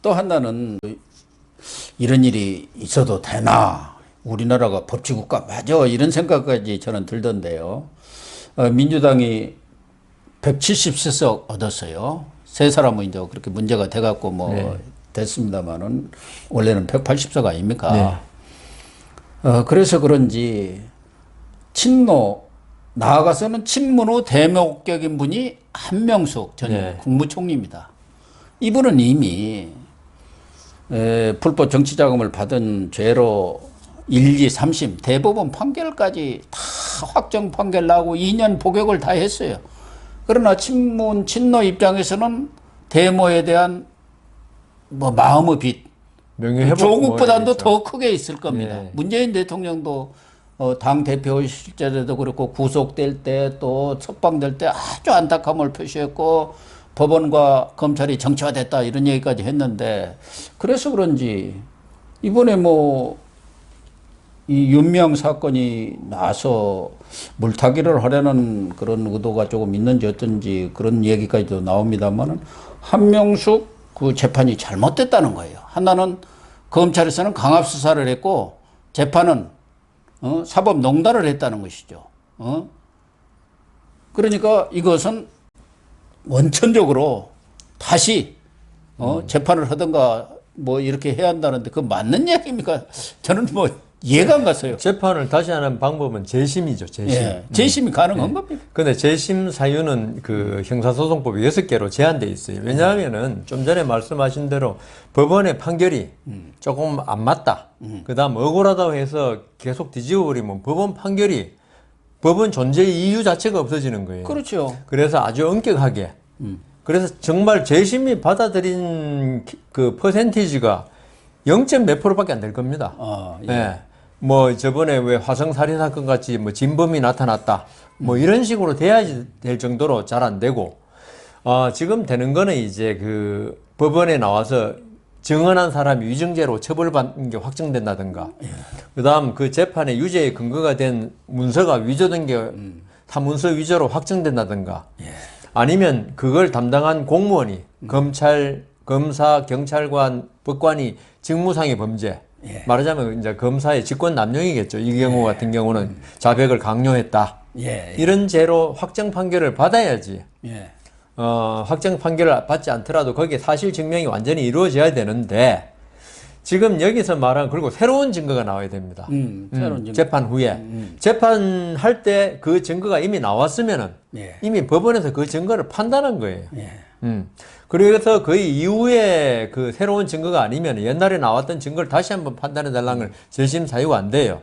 또 하나는 이런 일이 있어도 되나? 우리나라가 법치국가 맞아? 이런 생각까지 저는 들던데요. 민주당이 170석 얻었어요. 세 사람은 이제 그렇게 문제가 돼갖고 뭐 네. 됐습니다만은 원래는 180석 아닙니까? 네. 그래서 그런지 친노 나아가서는 친문호 대목격인 분이 한명숙 전 네. 국무총리입니다. 이분은 이미 불법 정치자금을 받은 죄로 1, 2, 3심 대법원 판결까지 다 확정 판결 나고 2년 복역을 다 했어요. 그러나 친문 친노 입장에서는 대모에 대한 뭐 마음의 빚, 명예회복 조국보다도 뭐 더 크게 있을 겁니다. 네. 문재인 대통령도 당 대표 시절에도 그렇고 구속될 때 또 석방될 때 아주 안타까움을 표시했고 법원과 검찰이 정치화됐다 이런 얘기까지 했는데 그래서 그런지 이번에 뭐 이 윤명 사건이 나서 물타기를 하려는 그런 의도가 조금 있는지 어떤지 그런 얘기까지도 나옵니다만은 한명숙 그 재판이 잘못됐다는 거예요. 하나는 검찰에서는 강압 수사를 했고 재판은 사법농단을 했다는 것이죠. 그러니까 이것은 원천적으로 다시 재판을 하든가 뭐 이렇게 해야 한다는데 그 맞는 얘기입니까? 저는 뭐 이해가 안 갔어요. 재판을 다시 하는 방법은 재심이죠. 재심. 예, 재심이 가능한 겁니다. 근데 재심 사유는 그 형사소송법 6개로 제한돼 있어요. 왜냐하면은 좀 전에 말씀하신 대로 법원의 판결이 조금 안 맞다. 그다음 억울하다고 해서 계속 뒤집어 버리면 법원 판결이 법원 존재의 이유 자체가 없어지는 거예요. 그렇죠. 그래서 아주 엄격하게. 그래서 정말 재심이 받아들인 그 퍼센티지가 0. 몇 %밖에 안 될 겁니다. 예. 예. 뭐 저번에 왜 화성 살인 사건 같이 뭐 진범이 나타났다. 뭐 이런 식으로 돼야 될 정도로 잘 안 되고 지금 되는 거는 이제 그 법원에 나와서 증언한 사람이 위증죄로 처벌받는 게 확정된다든가. 그다음 그 재판의 유죄의 근거가 된 문서가 위조된 게 사문서 위조로 확정된다든가. 아니면 그걸 담당한 공무원이 검찰, 검사, 경찰관, 법관이 직무상의 범죄. 말하자면 이제 검사의 직권 남용이겠죠. 이 경우 같은 경우는 자백을 강요했다. 이런 죄로 확정 판결을 받아야지. 확정 판결을 받지 않더라도 거기에 사실 증명이 완전히 이루어져야 되는데 지금 여기서 말한 그리고 새로운 증거가 나와야 됩니다. 새로운 증거. 재판 후에 재판할 때 그 증거가 이미 나왔으면은 이미 법원에서 그 증거를 판단한 거예요. 그래서 그 이후에 그 새로운 증거가 아니면 옛날에 나왔던 증거를 다시 한번 판단해 달라는 걸 재심 사유가 안 돼요.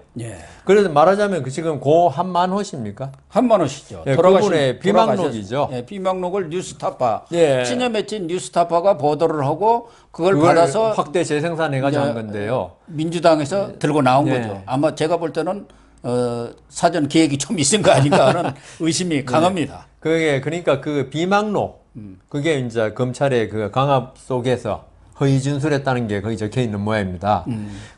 그래서 말하자면 그 지금 고 한만호씨입니까? 한만호씨죠. 그분의 비망록이죠. 비망록을 뉴스타파 예. 친여 맺힌 뉴스타파가 보도를 하고 그걸 받아서 확대 재생산해가지고 한 건데요. 민주당에서 들고 나온 거죠. 아마 제가 볼 때는 사전 기획이 좀 있은 거 아닌가 하는 의심이 강합니다. 그게 그러니까 그 비망록 그게 이제 검찰의 그 강압 속에서 허위 진술했다는 게 거기 적혀 있는 모양입니다.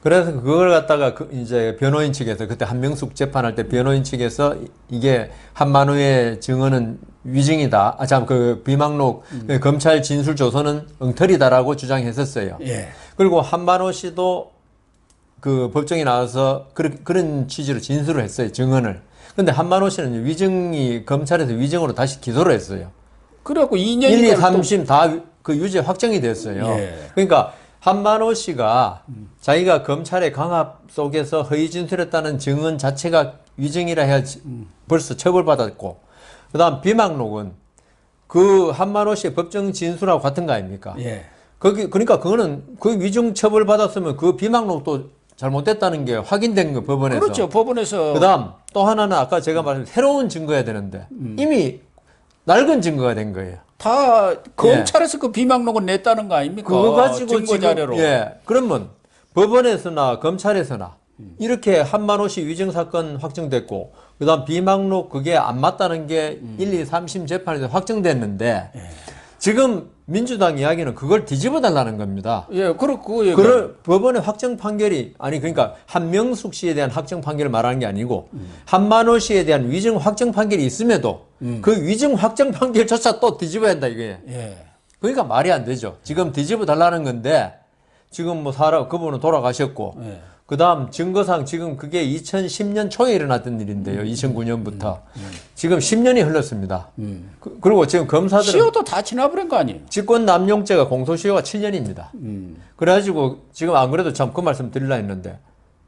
그래서 그걸 갖다가 이제 변호인 측에서 그때 한명숙 재판할 때 변호인 측에서 이게 한만호의 증언은 위증이다. 그 비망록 그 검찰 진술 조서는 엉터리다라고 주장했었어요. 그리고 한만호 씨도 그 법정에 나와서 그런 취지로 진술을 했어요. 증언을. 근데 한만호 씨는 위증이 검찰에서 위증으로 다시 기소를 했어요. 그래갖고 2년이 1, 2, 3심 다 그 유죄 확정이 됐어요. 그러니까 한만호 씨가 자기가 검찰의 강압 속에서 허위 진술했다는 증언 자체가 위증이라 해야 벌써 처벌받았고, 그다음 비망록은 그 한만호 씨의 법정 진술하고 같은 거 아닙니까? 그러니까 그거는 그 위증 처벌 받았으면 그 비망록도 잘못됐다는 게 확인된 거 법원에서. 그렇죠. 법원에서. 그다음 또 하나는 아까 제가 말한 새로운 증거야 되는데 이미 낡은 증거가 된 거예요. 다 검찰에서 그 비망록을 냈다는 거 아닙니까? 그거 가지고 증거 자료로. 그러면 법원에서나 검찰에서나 이렇게 한만호 씨 위증 사건 확정됐고 그다음 비망록 그게 안 맞다는 게 1, 2, 3심 재판에서 확정됐는데 지금 민주당 이야기는 그걸 뒤집어 달라는 겁니다. 그렇고. 법원의 확정 판결이 그러니까 한명숙 씨에 대한 확정 판결을 말하는 게 아니고 한만호 씨에 대한 위증 확정 판결이 있음에도 그 위증 확정 판결조차 또 뒤집어야 한다 이거예요. 그러니까 말이 안 되죠. 지금 뒤집어 달라는 건데 지금 뭐 그분은 돌아가셨고 예. 그다음 증거상 지금 그게 2010년 초에 일어났던 일인데요. 2009년부터 지금 10년이 흘렀습니다. 그리고 지금 검사들은 시효도 다 지나버린 거 아니에요? 직권남용죄가 공소시효가 7년입니다. 그래가지고 지금 안 그래도 참 그 말씀 드리려 했는데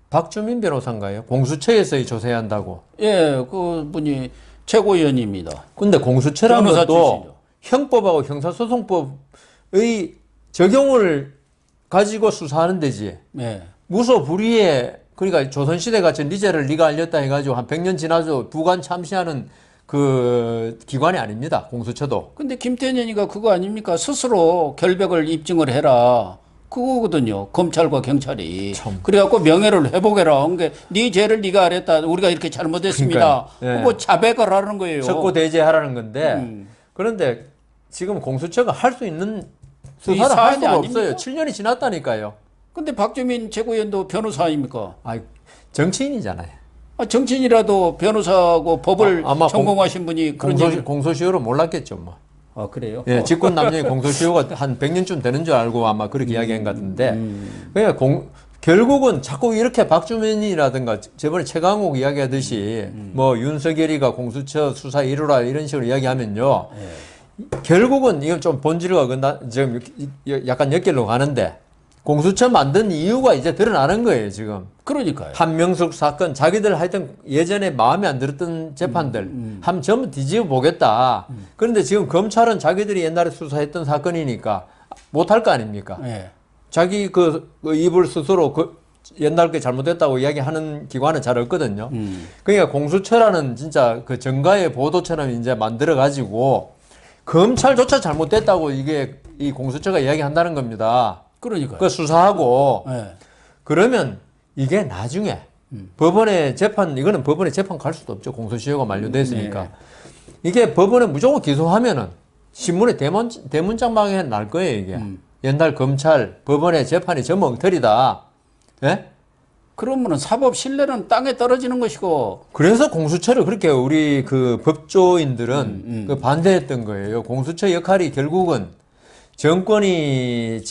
박주민 변호사인가요? 공수처에서 조사해야 한다고. 예, 그 분이 최고위원입니다. 근데 공수처라는 변호사 것도 출신이죠. 형법하고 형사소송법의 적용을 가지고 수사하는 데지. 예. 무소 불위에 그러니까 조선시대 같은 리제를 네가 알렸다 해가지고 한 100년 지나도 부관 참시하는 그 기관이 아닙니다. 공수처도. 근데 김태년이가 그거 아닙니까? 스스로 결백을 입증을 해라. 그거거든요. 검찰과 경찰이. 그래갖고 명예를 회복해라. 그러니까 네 죄를 네가 알았다. 우리가 이렇게 잘못했습니다. 그러니까요. 예. 그거 자백을 하는 거예요. 석고대죄하라는 건데 그런데 지금 공수처가 할 수 있는 이 수사를 할 사안이 수가 아닙니까? 없어요. 7년이 지났다니까요. 근데 박주민 최고위원도 변호사 아닙니까? 아, 정치인이잖아요. 아, 정치인이라도 변호사하고 법을 아마 전공하신 분이 그런 얘기. 공소시효로 몰랐겠죠, 뭐. 아, 그래요? 예, 직권남용의 공소시효가 한 100년쯤 되는 줄 알고 아마 그렇게 이야기한 것 같은데, 그러니까 결국은 자꾸 이렇게 박주민이라든가 저번에 최강욱 이야기하듯이 뭐 윤석열이가 공수처 수사 이루라 이런 식으로 이야기하면요, 결국은 이건 좀 본질과 지금 약간 엮이려고 하는데, 공수처 만든 이유가 이제 드러나는 거예요, 지금. 그러니까요. 한명숙 사건, 자기들 하여튼 예전에 마음에 안 들었던 재판들, 한번 전부 뒤집어 보겠다. 그런데 지금 검찰은 자기들이 옛날에 수사했던 사건이니까 못할 거 아닙니까? 예. 자기 그 입을 스스로 옛날 게 잘못됐다고 이야기하는 기관은 잘 없거든요. 그러니까 공수처라는 진짜 그 정가의 보도처럼 이제 만들어가지고 검찰조차 잘못됐다고 이게 이 공수처가 이야기한다는 겁니다. 그러니까요. 그 수사하고 예. 그러면 이게 나중에 법원에 재판 이거는 법원에 재판 갈 수도 없죠. 공소시효가 만료됐으니까. 이게 법원에 무조건 기소하면은 신문에 대문짝방에 날 거예요, 이게. 옛날 검찰 법원의 재판이 전부 엉터리다. 예? 그러면은 사법 신뢰는 땅에 떨어지는 것이고. 그래서 공수처를 그렇게 우리 그 법조인들은 그 반대했던 거예요. 공수처 역할이 결국은 정권이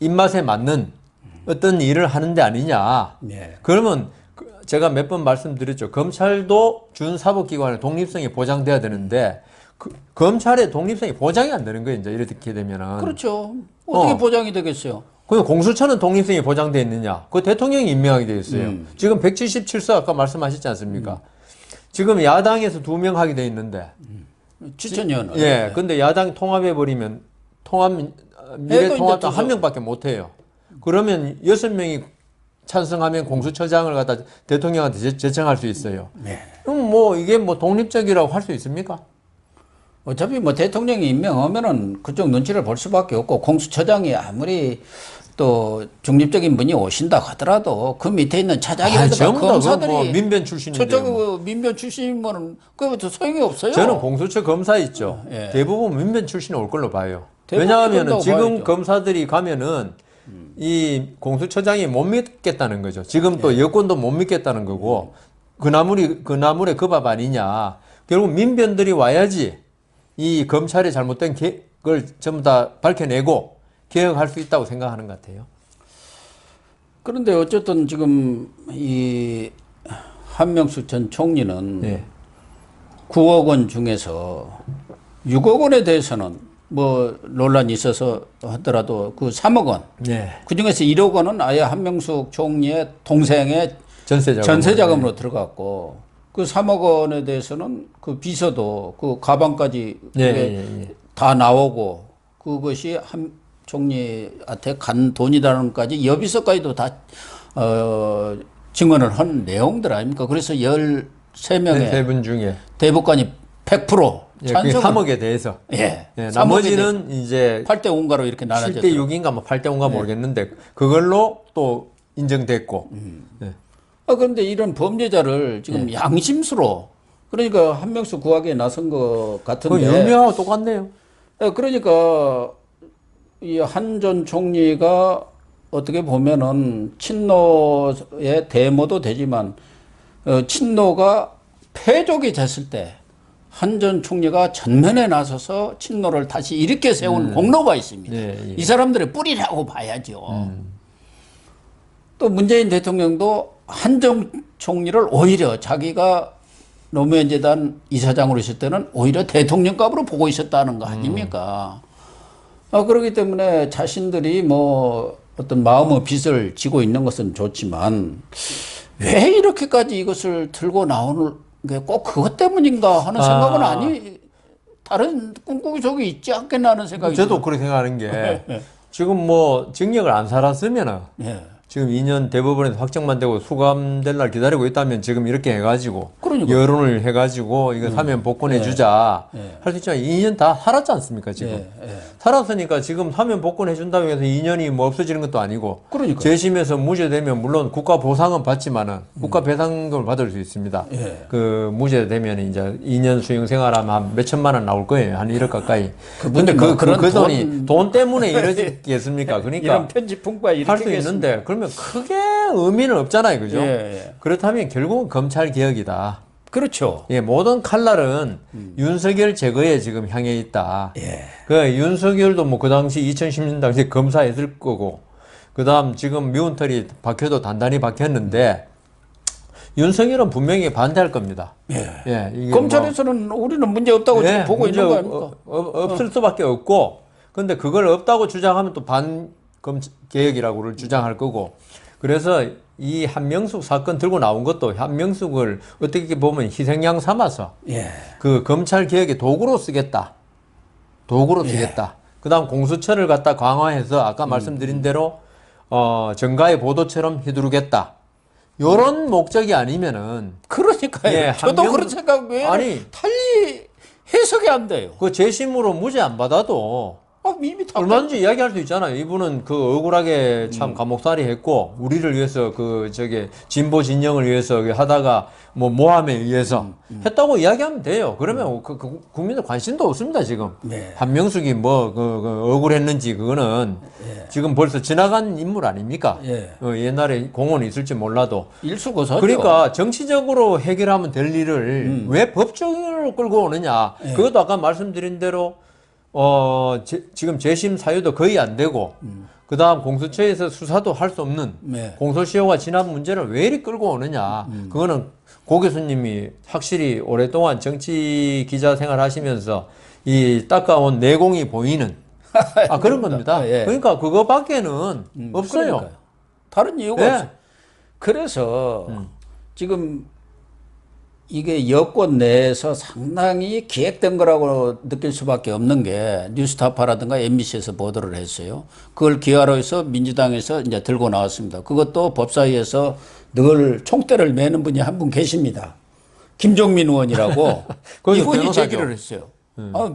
입맛에 맞는 어떤 일을 하는 데 아니냐. 예. 그러면 제가 몇 번 말씀드렸죠. 검찰도 준사법기관의 독립성이 보장돼야 되는데 검찰의 독립성이 보장이 안 되는 거예요. 이제 이렇게 되면은. 그렇죠. 어떻게 보장이 되겠어요? 그럼 공수처는 독립성이 보장돼 있느냐? 그 대통령이 임명하게 돼 있어요. 지금 177석 아까 말씀하셨지 않습니까? 지금 야당에서 2명 하게 돼 있는데. 추천위원. 예. 근데 야당 통합해 버리면 미래통합당 한 명밖에 못 해요. 그러면 6명이 찬성하면 공수처장을 갖다 대통령한테 제청할 수 있어요. 네. 그럼 뭐 이게 뭐 독립적이라고 할 수 있습니까? 어차피 뭐 대통령이 임명하면은 그쪽 눈치를 볼 수밖에 없고 공수처장이 아무리 또 중립적인 분이 오신다 하더라도 그 밑에 있는 차장이라든가 전부 다 검사들이 뭐 민변 출신인데. 저쪽 민변 출신이면은 그거 소용이 없어요. 저는 공수처 검사 있죠. 예. 대부분 민변 출신이 올 걸로 봐요. 대부분 왜냐하면 그런다고 지금 봐야죠. 검사들이 가면은 이 공수처장이 못 믿겠다는 거죠. 지금 또 여권도 못 믿겠다는 거고 그 나물에 그 밥 아니냐. 결국 민변들이 와야지 이 검찰의 잘못된 걸 전부 다 밝혀내고 개혁할 수 있다고 생각하는 것 같아요. 그런데 어쨌든 지금 이 한명숙 전 총리는 네. 9억 원 중에서 6억 원에 대해서는 뭐 논란이 있어서 하더라도 그 3억 원. 네. 그 중에서 1억 원은 아예 한명숙 총리의 동생의 전세자금으로 들어갔고 그 3억 원에 대해서는 그 비서도 그 가방까지 다 나오고 그것이 한 총리한테 간 돈이라는 까지 여비서까지도 다 증언을 한 내용들 아닙니까? 그래서 13명의 세 분 중에 대법관이 100% 찬성을 3억에 대해서. 예. 나머지는 이제 8대 5인가로 이렇게 나눠졌죠. 7대 6인가 뭐 8대 5인가 모르겠는데 그걸로 또 인정됐고. 네. 그런데 이런 범죄자를 지금 양심수로 그러니까 한명숙 구하기에 나선 것 같은데. 유명하고 똑같네요. 그러니까 이 한 전 총리가 어떻게 보면은 친노의 대모도 되지만 친노가 패족이 됐을 때 한 전 총리가 전면에 나서서 친노를 다시 일으켜 세운 공로가 있습니다. 예. 이 사람들의 뿌리라고 봐야죠. 또 문재인 대통령도 한 전 총리를 오히려 자기가 노무현 재단 이사장으로 있을 때는 오히려 대통령급으로 보고 있었다는 거 아닙니까? 그렇기 때문에 자신들이 뭐 어떤 마음의 빚을 지고 있는 것은 좋지만 왜 이렇게까지 이것을 들고 나오는 게 꼭 그것 때문인가 하는 생각은 다른 꿍꿍이 속에 있지 않겠나 하는 생각이 저도 그렇게 생각하는 게 지금 뭐 징역을 안 살았으면은 예. 지금 2년 대법원에서 확정만 되고 수감될 날 기다리고 있다면 지금 이렇게 해가지고 그러니까요. 여론을 해가지고 이거 사면 복권해 주자 할 수 있지만 2년 다 살았지 않습니까 지금 살았으니까 지금 사면 복권해 준다고 해서 2년이 뭐 없어지는 것도 아니고 그러니까요. 재심에서 무죄되면 물론 국가 보상은 받지만은 국가 배상금을 받을 수 있습니다. 그 무죄되면 이제 2년 수용 생활하면 한 몇천만 원 나올 거예요. 한 1억 가까이. 근데 뭐 그 돈이 돈 때문에 이러겠습니까? 그러니까 이런 편집 풍부가 이렇게 할 수 있는데 그러면 크게 의미는 없잖아요, 그죠? 예. 그렇다면 결국은 검찰 개혁이다. 그렇죠. 예, 모든 칼날은 윤석열 제거에 지금 향해 있다. 그 윤석열도 뭐 그 당시 2010년 당시 검사했을 거고, 그 다음 지금 미운털이 박혀도 단단히 박혔는데, 윤석열은 분명히 반대할 겁니다. 이게 검찰에서는 우리는 문제 없다고 지금 보고 있는 거 아닙니까? 없을 수밖에 없고, 근데 그걸 없다고 주장하면 또 개혁이라고를 주장할 거고, 그래서 이 한명숙 사건 들고 나온 것도 한명숙을 어떻게 보면 희생양 삼아서 그 검찰 개혁의 도구로 쓰겠다. 그다음 공수처를 갖다 강화해서 아까 말씀드린 대로 정가의 보도처럼 휘두르겠다. 요런 목적이 아니면은 그러니까요. 저도 그런 생각 왜 달리 해석이 안 돼요. 그 재심으로 무죄 안 받아도 이미 다 얼마든지 이야기할 수 있잖아요. 이분은 그 억울하게 참 감옥살이 했고 우리를 위해서 진보 진영을 위해서 하다가 뭐 모함에 의해서 했다고 이야기하면 돼요. 그러면 그 국민들 관심도 없습니다 지금. 한명숙이 뭐 억울했는지 그거는 지금 벌써 지나간 인물 아닙니까? 옛날에 공헌이 있을지 몰라도 일수고사죠. 그러니까 정치적으로 해결하면 될 일을 왜 법적으로 끌고 오느냐? 그것도 아까 말씀드린 대로. 지금 재심 사유도 거의 안 되고, 그 다음 공수처에서 수사도 할 수 없는 공소시효가 지난 문제를 왜 이리 끌고 오느냐. 그거는 고 교수님이 확실히 오랫동안 정치 기자 생활 하시면서 이 닦아온 내공이 보이는 그런 겁니다. 그러니까 그거밖에는 없어요. 그러니까요. 다른 이유가 없어요. 그래서 지금 이게 여권 내에서 상당히 기획된 거라고 느낄 수밖에 없는 게 뉴스타파라든가 MBC에서 보도를 했어요. 그걸 기화로 해서 민주당에서 이제 들고 나왔습니다. 그것도 법사위에서 늘 총대를 매는 분이 한 분 계십니다. 김종민 의원이라고 이분이 제기를 했어요.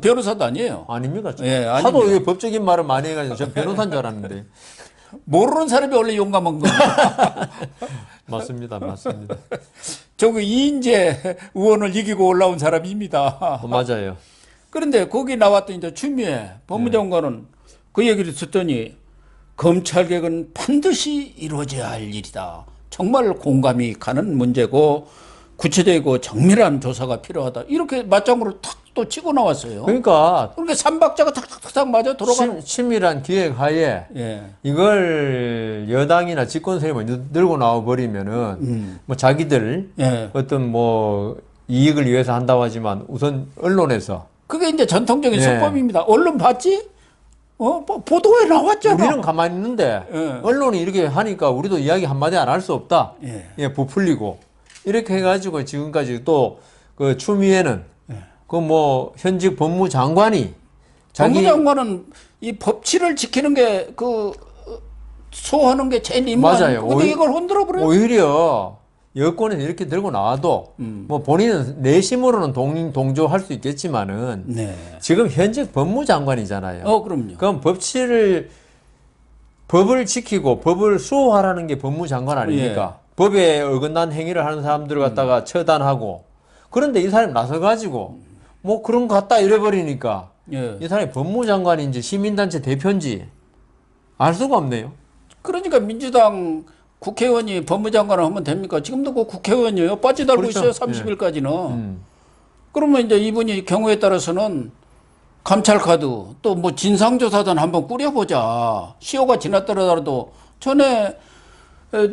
변호사도 아니에요. 아닙니까? 하도 법적인 말을 많이 해가지고 전 변호사인 줄 알았는데. 모르는 사람이 원래 용감한 겁니다. 맞습니다. 저기 이인재 의원을 이기고 올라온 사람입니다. 맞아요. 그런데 거기 나왔던 이제 추미애 법무장관은 그 얘기를 듣더니 검찰 개혁은 반드시 이루어져야 할 일이다. 정말 공감이 가는 문제고 구체적이고 정밀한 조사가 필요하다. 이렇게 맞장구를 탁 또 치고 나왔어요. 그러니까 삼박자가 탁탁탁 맞아 들어가는. 치밀한 기획하에 이걸 여당이나 집권 세력이 들고 나와 버리면은 뭐 자기들 어떤 뭐 이익을 위해서 한다고 하지만 우선 언론에서 그게 이제 전통적인 수법입니다. 언론 봤지? 보도에 나왔잖아. 우리는 가만히 있는데 언론이 이렇게 하니까 우리도 이야기 한마디 안 할 수 없다. 부풀리고 이렇게 해가지고 지금까지 또 그 추미애는 그 뭐 현직 법무장관이 법무장관은 이 법치를 지키는 게 소하는 게 제일 임무 맞아요. 근데 이걸 흔들어 버려요. 오히려 여권에서 이렇게 들고 나와도 뭐 본인은 내심으로는 동조할 수 있겠지만은 지금 현직 법무장관이잖아요. 그럼요. 그럼 법을 지키고 법을 수호하라는 게 법무장관 아닙니까? 법에 어긋난 행위를 하는 사람들을 갖다가 처단하고 그런데 이 사람이 나서가지고 뭐 그런 거 같다 이래버리니까 이 사람이 법무장관인지 시민단체 대표인지 알 수가 없네요. 그러니까 민주당 국회의원이 법무장관을 하면 됩니까? 지금도 그 국회의원이에요. 빠지 달고 그렇죠. 있어요. 30일까지는. 그러면 이제 이분이 경우에 따라서는 감찰카드 또 뭐 진상조사단 한번 꾸려보자. 시효가 지났더라도 전에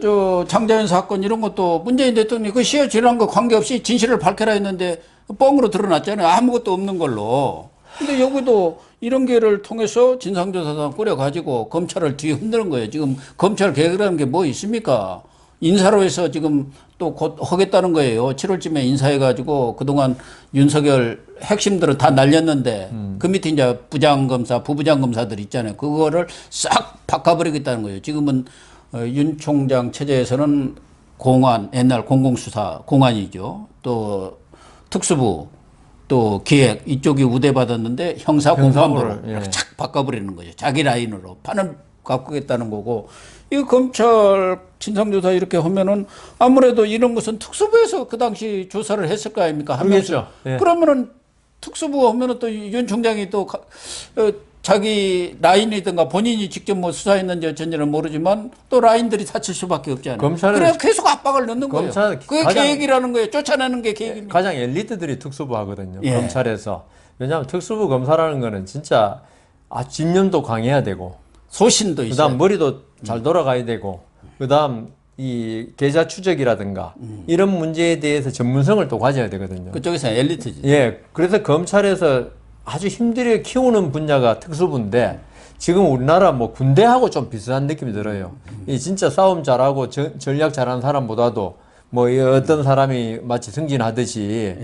저 장자연 사건 이런 것도 문재인 대통령이 그 시효 지난 거 관계없이 진실을 밝혀라 했는데 뻥으로 드러났잖아요. 아무것도 없는 걸로. 근데 여기도 이런 기회를 통해서 진상조사단 꾸려가지고 검찰을 뒤에 흔드는 거예요. 지금 검찰 개혁이라는 게 뭐 있습니까? 인사로 해서 지금 또 곧 하겠다는 거예요. 7월쯤에 인사해가지고 그동안 윤석열 핵심들은 다 날렸는데 그 밑에 이제 부장검사, 부부장검사들 있잖아요. 그거를 싹 바꿔버리겠다는 거예요. 지금은 윤 총장 체제에서는 공안, 옛날 공공수사, 공안이죠. 또 특수부, 또 기획 이쪽이 우대받았는데 형사 공판부로 예. 착 바꿔버리는 거죠. 자기 라인으로 판을 바꾸겠다는 거고 이 검찰 진상조사 이렇게 하면은 아무래도 이런 것은 특수부에서 그 당시 조사를 했을 거 아닙니까? 하면서 예. 그러면은 특수부 하면은 또 윤 총장이 또 자기 라인이든가 본인이 직접 뭐 수사했는지 어쩐지는 모르지만 또 라인들이 다칠 수밖에 없잖아요. 검찰은 그래서 계속 압박을 넣는 거예요. 검찰 그게 가장- 계획이라는 거예요. 쫓아내는 게 계획입니다. 가장 엘리트들이 특수부 하거든요. 예. 검찰에서. 왜냐하면 특수부 검사라는 거는 진짜 집념도 강해야 되고, 소신도 있어요. 그다음 머리도 잘 돌아가야 되고, 그다음 이 계좌 추적이라든가 이런 문제에 대해서 전문성을 또 가져야 되거든요. 그쪽에서 엘리트지. 예, 그래서 검찰에서 아주 힘들게 키우는 분야가 특수부인데 지금 우리나라 뭐 군대하고 좀 비슷한 느낌이 들어요. 이 진짜 싸움 잘하고 전략 잘하는 사람보다도 뭐 이 어떤 사람이 마치 승진하듯이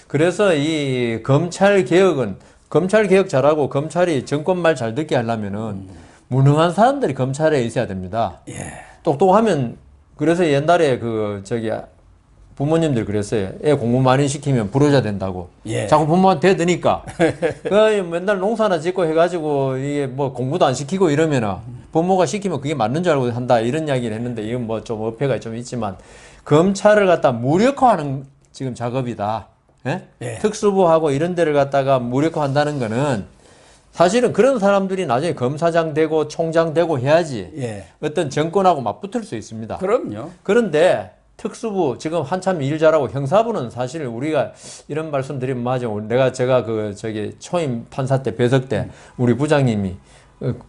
그래서 이 검찰 개혁은 검찰 개혁 잘하고 검찰이 정권 말 잘 듣게 하려면은 무능한 사람들이 검찰에 있어야 됩니다. 똑똑하면 그래서 옛날에 그 저기 부모님들 그랬어요. 애 공부 많이 시키면 불효자 된다고. 예. 자꾸 부모한테 대드니까. 그 맨날 농사나 짓고 해가지고 이게 뭐 공부도 안 시키고 이러면은 부모가 시키면 그게 맞는 줄 알고 한다 이런 이야기를 했는데 이건 뭐 좀 어폐가 좀 있지만 검찰을 갖다 무력화하는 지금 작업이다. 예? 예. 특수부하고 이런 데를 갖다가 무력화한다는 거는 사실은 그런 사람들이 나중에 검사장 되고 총장 되고 해야지 예. 어떤 정권하고 맞붙을 수 있습니다. 그럼요. 그런데 특수부 지금 한참 일 잘하고 형사부는 사실 우리가 이런 말씀 드리면 맞죠. 제가 그 저기 초임 판사 때 배석 때 우리 부장님이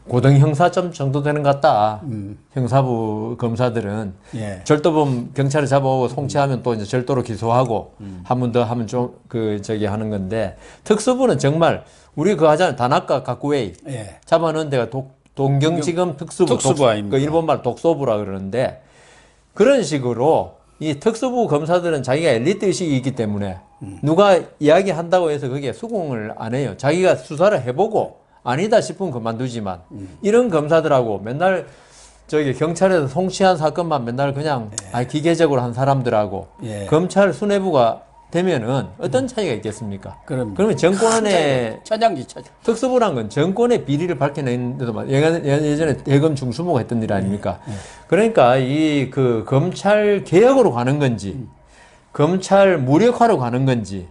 고등 형사점 정도 되는 것 같다. 형사부 검사들은 예. 절도범 경찰이 잡아오고 송치하면 또 이제 절도로 기소하고 한 번 더 하면 좀 그 저기 하는 건데 특수부는 정말 우리 그 하잖아요. 다나카 가쿠웨이 예. 잡아놓은 데가 동경지검 특수부 특수부 아닙니까? 그 일본말 독소부라 그러는데 그런 식으로 이 특수부 검사들은 자기가 엘리트 의식이 있기 때문에 누가 이야기한다고 해서 그게 수긍을 안 해요. 자기가 수사를 해보고 아니다 싶으면 그만두지만 이런 검사들하고 맨날 저기 경찰에서 송치한 사건만 맨날 그냥 기계적으로 한 사람들하고 예. 검찰 수뇌부가 되면은 어떤 차이가 있겠습니까? 그러면 정권의 천양지차죠. 특수부란 건 정권의 비리를 밝혀내는 데도 예전에 대검 중수모가 했던 일 아닙니까? 그러니까 이 그 검찰 개혁으로 가는 건지 검찰 무력화로 가는 건지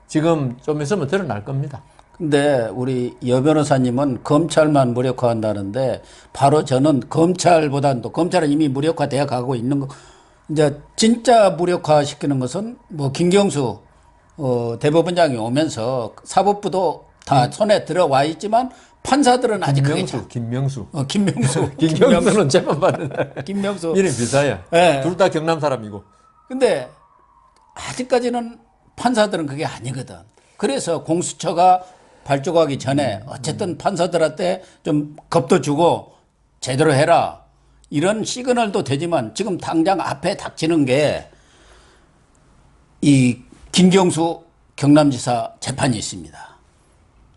지금 좀 있으면 드러날 겁니다. 근데 우리 여 변호사님은 검찰만 무력화한다는데 바로 저는 검찰보다는 또 검찰은 이미 무력화되어 가고 있는 거 이제 진짜 무력화 시키는 것은 뭐 김경수 대법원장이 오면서 사법부도 다 손에 들어와 있지만 판사들은 아직 그게 김명수. 김명수 김명수는 재판 받는 김명수 이름 비싸요. 예. 둘 다 경남 사람이고. 근데 아직까지는 판사들은 그게 아니거든. 그래서 공수처가 발족하기 전에 어쨌든 판사들한테 좀 겁도 주고 제대로 해라. 이런 시그널도 되지만 지금 당장 앞에 닥치는 게 이 김경수 경남지사 재판이 있습니다.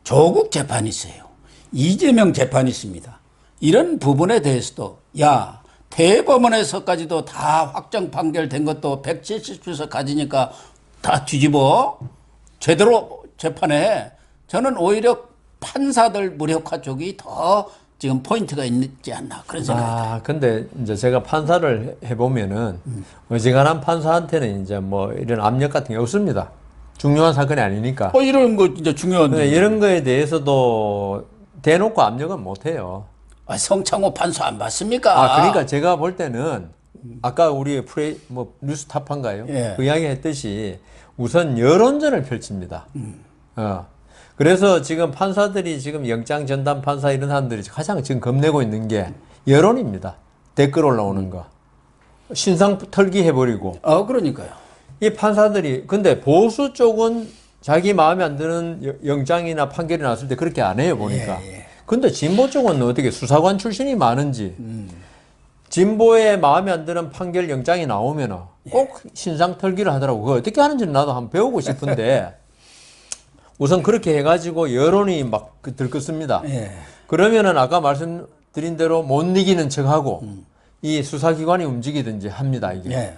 조국 재판이 있어요. 이재명 재판이 있습니다. 이런 부분에 대해서도 야 대법원에서까지도 다 확정 판결된 것도 170주서 가지니까 다 뒤집어 제대로 재판해. 저는 오히려 판사들 무력화 쪽이 더 지금 포인트가 있지 않나 그런 생각이 근데 이제 제가 판사를 해보면은 어지간한 판사한테는 이제 뭐 이런 압력 같은 게 없습니다. 중요한 사건이 아니니까. 이런 거 진짜 중요한데. 이런 거에 대해서도 대놓고 압력은 못 해요. 성창호 판사 안 봤습니까? 그러니까 제가 볼 때는 아까 우리 뉴스 타파인가요? 예. 그 이야기 했듯이 우선 여론전을 펼칩니다. 그래서 지금 판사들이 지금 영장 전담 판사 이런 사람들이 가장 지금 겁내고 있는 게 여론입니다. 댓글 올라오는 거. 신상 털기 해버리고. 그러니까요. 이 판사들이, 근데 보수 쪽은 자기 마음에 안 드는 영장이나 판결이 나왔을 때 그렇게 안 해요, 보니까. 근데 진보 쪽은 어떻게 수사관 출신이 많은지, 진보의 마음에 안 드는 판결 영장이 나오면 꼭 신상 털기를 하더라고. 그거 어떻게 하는지는 나도 한번 배우고 싶은데, 우선 그렇게 해가지고 여론이 막 들끓습니다. 그러면은 아까 말씀드린 대로 못 이기는 척하고 이 수사기관이 움직이든지 합니다, 이게.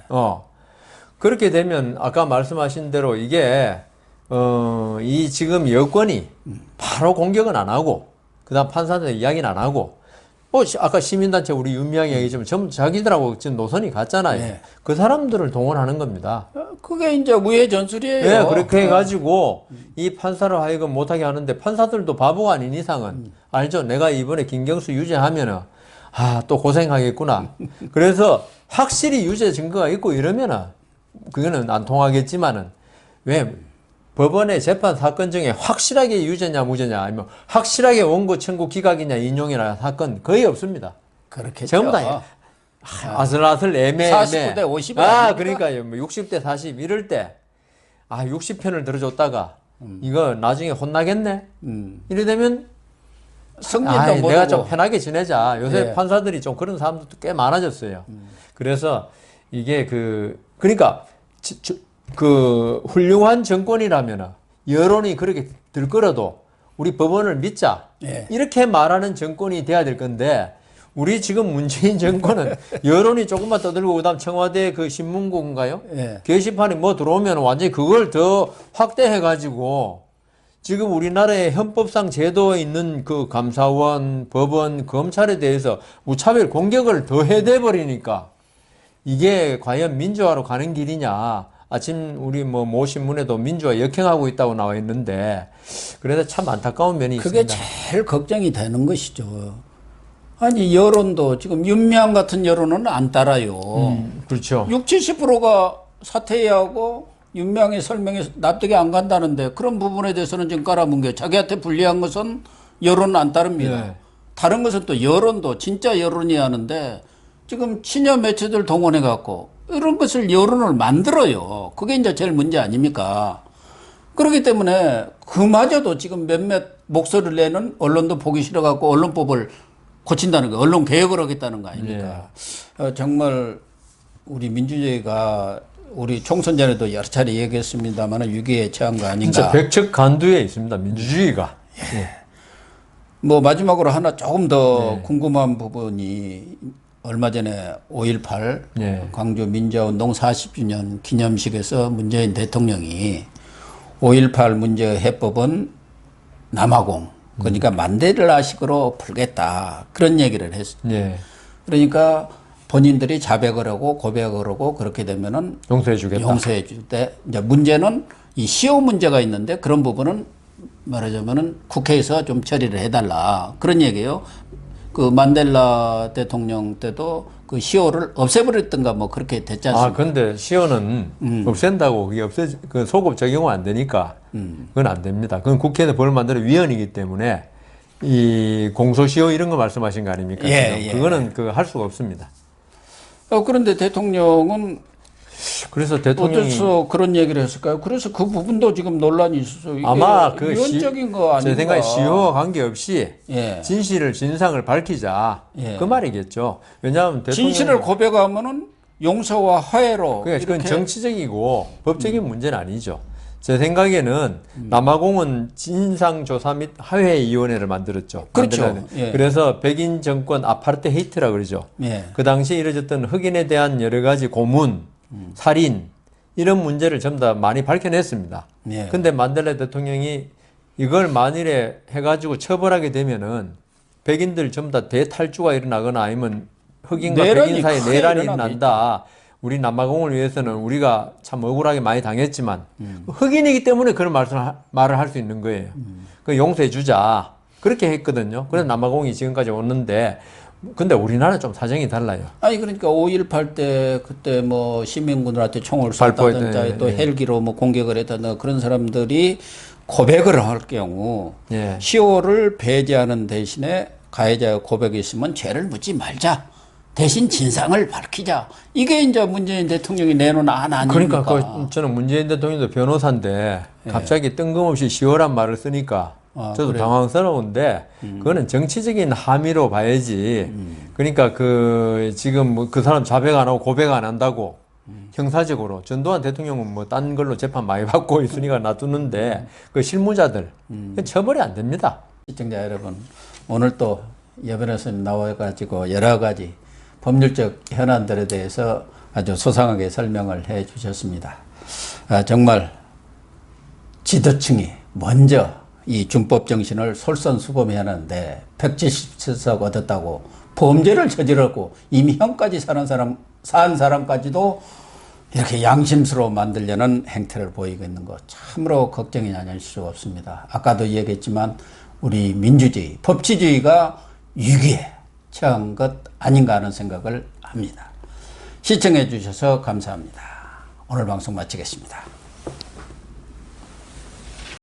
그렇게 되면 아까 말씀하신 대로 이게 이 지금 여권이 바로 공격은 안 하고 그다음 판사들 이야기는 안 하고 아까 시민단체 우리 윤미향이 얘기했지만 전부 자기들하고 지금 노선이 같잖아요. 그 사람들을 동원하는 겁니다. 그게 이제 무해 전술이에요. 네, 그렇게 해가지고 이 판사를 하여금 못하게 하는데 판사들도 바보가 아닌 이상은 알죠. 내가 이번에 김경수 유죄하면은 또 고생하겠구나. 그래서 확실히 유죄 증거가 있고 이러면은 그거는 안 통하겠지만은 왜 법원의 재판 사건 중에 확실하게 유죄냐 무죄냐 아니면 확실하게 원고 청구 기각이냐 인용이나 사건 거의 없습니다. 그렇겠죠. 전부 다 아슬아슬 애매해. 49대 50 아닙니까? 그러니까요. 뭐 60대 40 이럴 때 60편을 들어줬다가 이거 나중에 혼나겠네. 이래 되면 승진도 못 내가 하고. 좀 편하게 지내자. 요새 판사들이 좀 그런 사람들도 꽤 많아졌어요. 그래서 이게 그러니까 그 훌륭한 정권이라면 여론이 그렇게 들끓어도 우리 법원을 믿자. 이렇게 말하는 정권이 돼야 될 건데 우리 지금 문재인 정권은 여론이 조금만 떠들고 그다음 청와대 그 신문고인가요? 게시판에 뭐 들어오면 완전히 그걸 더 확대해가지고 지금 우리나라의 헌법상 제도에 있는 그 감사원, 법원, 검찰에 대해서 무차별 공격을 더 해대 버리니까 이게 과연 민주화로 가는 길이냐. 아침 우리 모 신문에도 민주화 역행하고 있다고 나와 있는데 그래서 참 안타까운 면이 그게 있습니다. 제일 걱정이 되는 것이죠. 아니 여론도 지금 윤미향 같은 여론은 안 따라요. 그렇죠. 60-70%가 사퇴해야 하고 윤미향의 설명에 납득이 안 간다는데 그런 부분에 대해서는 지금 깔아뭉개요. 자기한테 불리한 것은 여론은 안 따릅니다. 다른 것은 또 여론도 진짜 여론이 하는데 지금 친여 매체들 동원해 갖고 이런 것을 여론을 만들어요. 그게 이제 제일 문제 아닙니까? 그렇기 때문에 그마저도 지금 몇몇 목소리를 내는 언론도 보기 싫어 갖고 언론법을 고친다는 거, 언론 개혁을 하겠다는 거 아닙니까? 정말 우리 민주주의가 우리 총선 전에도 여러 차례 얘기했습니다만 위기에 처한 거 아닌가. 진짜 백척간두에 있습니다. 민주주의가. 뭐 마지막으로 하나 조금 더 궁금한 부분이 얼마 전에 5.18 광주 민주화운동 40주년 기념식에서 문재인 대통령이 5.18 문제 해법은 남아공, 그러니까 만델라식으로 풀겠다. 그런 얘기를 했어요. 그러니까 본인들이 자백을 하고 고백을 하고 그렇게 되면은 용서해 주겠다. 용서해 줄 때 이제 문제는 이 시효 문제가 있는데 그런 부분은 말하자면은 국회에서 좀 처리를 해달라. 그런 얘기예요. 그 만델라 대통령 때도 그 시효를 없애버렸던가 뭐 그렇게 됐지 않습니까? 근데 시효는 없앤다고 그게 그 소급 적용은 안 되니까 그건 안 됩니다. 그건 국회에서 벌 만드는 위원이기 때문에 이 공소시효 이런 거 말씀하신 거 아닙니까? 그거는 할 수가 없습니다. 그런데 대통령은 그래서 대통령이 어째서 그런 얘기를 했을까요? 그래서 그 부분도 지금 논란이 있어서 이게 아마 위헌적인 거 아닌가? 제 생각에 시효와 관계없이 진실을 진상을 밝히자 그 말이겠죠. 왜냐하면 대통령 진실을 고백하면은 용서와 화해로 그러니까 그건 정치적이고 법적인 문제는 아니죠. 제 생각에는 남아공은 진상조사 및 화해위원회를 만들었죠. 그렇죠. 그래서 백인 정권 아파르테헤이트라 그러죠. 그 당시에 이루어졌던 흑인에 대한 여러 가지 고문, 살인 이런 문제를 전부 다 많이 밝혀냈습니다. 근데 만델라 대통령이 이걸 만일에 해가지고 처벌하게 되면은 백인들 전부 다 대탈주가 일어나거나 아니면 흑인과 백인 사이에 내란이 일어난다. 우리 남아공을 위해서는 우리가 참 억울하게 많이 당했지만 흑인이기 때문에 그런 말을 할 수 있는 거예요. 그 용서해 주자. 그렇게 했거든요. 그래서 남아공이 지금까지 오는데 근데 우리나라 좀 사정이 달라요. 아니 그러니까 5.18 때 그때 뭐 시민군들한테 총을 발포했던, 쐈다든지 또 예. 헬기로 뭐 공격을 했다든지 그런 사람들이 고백을 할 경우 예. 시효를 배제하는 대신에 가해자의 고백이 있으면 죄를 묻지 말자. 대신 진상을 밝히자. 이게 이제 문재인 대통령이 내놓은 안 아닙니까? 그러니까 저는 문재인 대통령도 변호사인데 갑자기 뜬금없이 시효란 말을 쓰니까 저도 당황스러운데 그거는 정치적인 함의로 봐야지. 그러니까 그 지금 뭐 그 사람 자백 안 하고 고백 안 한다고 형사적으로 전두환 대통령은 뭐 딴 걸로 재판 많이 받고 있으니까 놔두는데 그 실무자들 처벌이 안 됩니다. 시청자 여러분, 오늘 또 여 변호사님 나와가지고 여러 가지 법률적 현안들에 대해서 아주 소상하게 설명을 해 주셨습니다. 정말 지도층이 먼저 이 준법 정신을 솔선수범해야 하는데 170석 얻었다고 범죄를 저질렀고 이미 형까지 산 사람까지도 이렇게 양심스러워 만들려는 행태를 보이고 있는 것 참으로 걱정이 아닐 수가 없습니다. 아까도 얘기했지만 우리 민주주의, 법치주의가 위기에 처한 것 아닌가 하는 생각을 합니다. 시청해 주셔서 감사합니다. 오늘 방송 마치겠습니다.